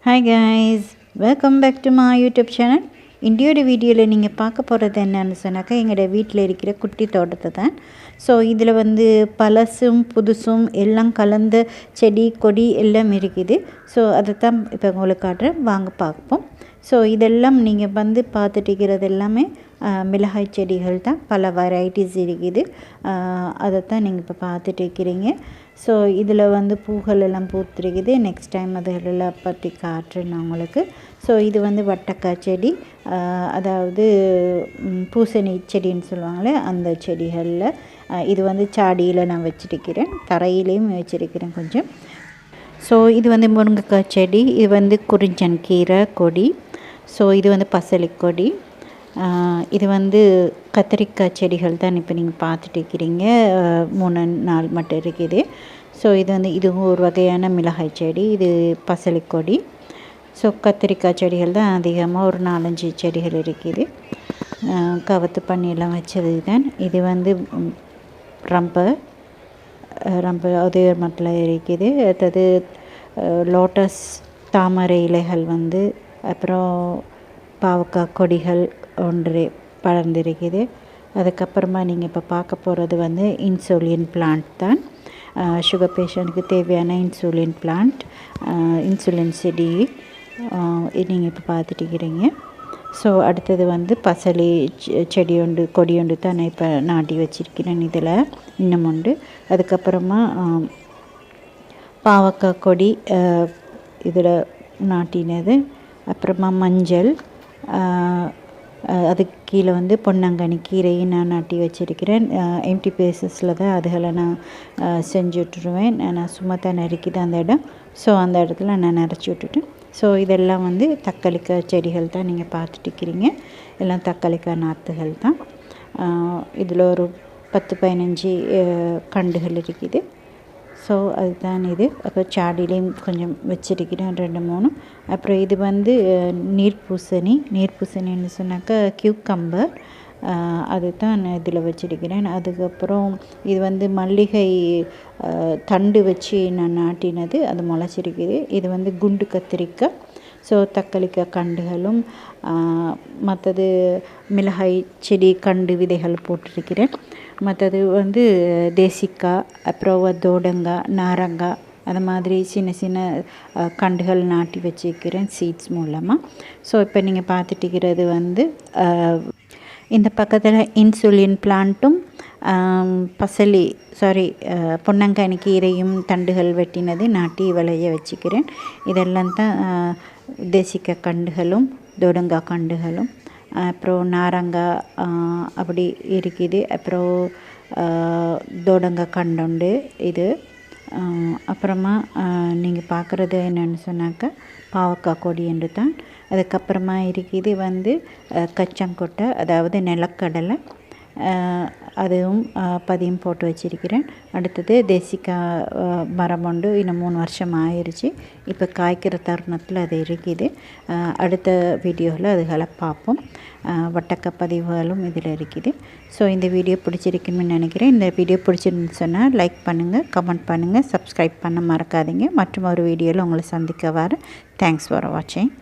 Hi guys, welcome back to my YouTube channel. இன்றையோட வீடியோவில் நீங்கள் பார்க்க போகிறது என்னன்னு சொன்னாக்கா எங்களோட வீட்டில் இருக்கிற குட்டி தோட்டத்தை தான். ஸோ இதில் பழசும் புதுசும் எல்லாம் கலந்த செடி கொடி எல்லாம் இருக்குது. ஸோ அதை தான் இப்போ உங்களுக்கு காட்டுறேன், வாங்க பார்ப்போம். ஸோ இதெல்லாம் நீங்கள் பார்த்துட்டு இருக்கிறது எல்லாமே மிளகாய் செடிகள் தான், பல வெரைட்டிஸ் இருக்குது. அதை தான் நீங்கள் இப்போ பார்த்துட்டு இருக்கிறீங்க. ஸோ இதில் பூக்கள் எல்லாம் பூத்துருக்குது. நெக்ஸ்ட் டைம் அதெல்லாம் பற்றி காட்டுறேன் நான் உங்களுக்கு. ஸோ இது வட்டக்காய் செடி, அதாவது பூசணி செடின்னு சொல்லுவாங்களே அந்த செடிகளில். இது சாடியில் நான் வச்சுருக்கிறேன், தரையிலையும் வச்சுருக்கிறேன் கொஞ்சம். ஸோ இது முருங்கைக்காய் செடி, இது குறிஞ்சன் கீரை கொடி. ஸோ இது பசலி கொடி. இது கத்திரிக்காய் செடிகள் தான் இப்போ நீங்கள் பார்த்துட்டு இருக்கிறீங்க. 3-4 மட்டும் இருக்குது. ஸோ இதுவும் ஒரு வகையான மிளகாய் செடி. இது பசலி கொடி. ஸோ கத்திரிக்காய் செடிகள் தான் அதிகமாக ஒரு 4-5 செடிகள் இருக்குது. கவத்து பண்ணியெல்லாம் வச்சது தான். இது ரொம்ப அதே மட்டில் இருக்குது. அடுத்தது லோட்டஸ் தாமரை இலைகள் அப்புறம் பாவக்காய் கொடிகள் ஒன்று படர்ந்திருக்குது. அதுக்கப்புறமா நீங்கள் இப்போ பார்க்க போகிறது இன்சுலின் பிளான்ட் தான். சுகர் பேஷண்ட்டுக்கு தேவையான இன்சுலின் பிளான்ட், இன்சுலின் செடி நீங்கள் இப்போ பார்த்துட்டு இருக்கிறீங்க. ஸோ அடுத்தது பசலி செடி ஒன்று கொடி ஒன்று தான் நான் இப்போ நாட்டி வச்சுருக்கிறேன். இதில் இன்னும் உண்டு. அதுக்கப்புறமா பாவக்காய் கொடி இதில் நாட்டினது. அப்புறமா மஞ்சள், அதுக்கு கீழே பொன்னாங்கண்ணி கீரையும் நான் நாட்டி வச்சுருக்கிறேன். எம்டி பேசஸில் தான் அதுகளை நான் செஞ்சு விட்டுருவேன். நான் சும்மா தான் நறுக்கிது அந்த இடம். ஸோ அந்த இடத்துல நான் நிறச்சி விட்டுட்டேன். ஸோ இதெல்லாம் தக்காளிக்காய் செடிகள் தான் நீங்கள் பார்த்துட்டு இருக்கிறீங்க. எல்லாம் தக்காளிக்காய் நாற்றுகள் தான். இதில் ஒரு 10-15 கண்டுகள் இருக்குது. ஸோ அதுதான் இது. அப்புறம் சாடிலையும் கொஞ்சம் வச்சிருக்கிறேன் 2-3. அப்புறம் இது நீர்ப்பூசணின்னு சொன்னாக்கா கியூக்கம்பர், அது தான் இதில் வச்சிருக்கிறேன். அதுக்கப்புறம் இது மல்லிகை தண்டு வச்சு நான் நாட்டினது, அது முளைச்சிருக்குது. இது குண்டு கத்திரிக்காய். ஸோ தக்காளிக்காய் கண்டுகளும் மற்றது மிளகாய் செடி கண்டு விதைகள் போட்டிருக்கிறேன். மற்றது தேசிக்காய், அப்புறம் தோடங்காய், நாரங்காய், அது மாதிரி சின்ன சின்ன கண்டுகள் நாட்டி வச்சுக்கிறேன் சீட்ஸ் மூலமாக. ஸோ இப்போ நீங்கள் பார்த்துட்டு இருக்கிறது இந்த பக்கத்தில் இன்சுலின் பிளான்ட்டும் பொன்னாங்கண்ணி கீரையும் தண்டுகள் வெட்டினது நாட்டி விளைய வச்சுக்கிறேன். இதெல்லாம் தான் தேசிக்காய் கண்டுகளும் தோடங்காய் கண்டுகளும். அப்புறம் நாரங்காய் அப்படி இருக்குது. அப்புறம் தோடங்காய் கண்டுண்டு இது. அப்புறமா நீங்கள் பார்க்குறது என்னென்னு சொன்னாக்கா பாவக்காய் கொடி என்று தான். அதுக்கப்புறமா இருக்குது கச்சங்கொட்டை, அதாவது நிலக்கடலை, அதுவும் பதியம் போட்டு வச்சிருக்கிறேன். அடுத்தது தேசிக்காய் மரம் உண்டு. இன்னும் 3 வருஷம் ஆயிடுச்சு. இப்போ காய்க்கிற தருணத்தில் அது இருக்குது. அடுத்த வீடியோவில் அதுகளை பார்ப்போம். வட்டக்காய் பதிவுகளும் இதில் இருக்குது. ஸோ இந்த வீடியோ பிடிச்சிருக்குன்னு நினைக்கிறேன். இந்த வீடியோ பிடிச்சிருந்து சொன்னால் லைக் பண்ணுங்கள், கமெண்ட் பண்ணுங்கள், சப்ஸ்கிரைப் பண்ண மறக்காதீங்க. மற்றும் ஒரு வீடியோவில் உங்களை சந்திக்க வரேன். தேங்க்ஸ் ஃபார் வாட்சிங்.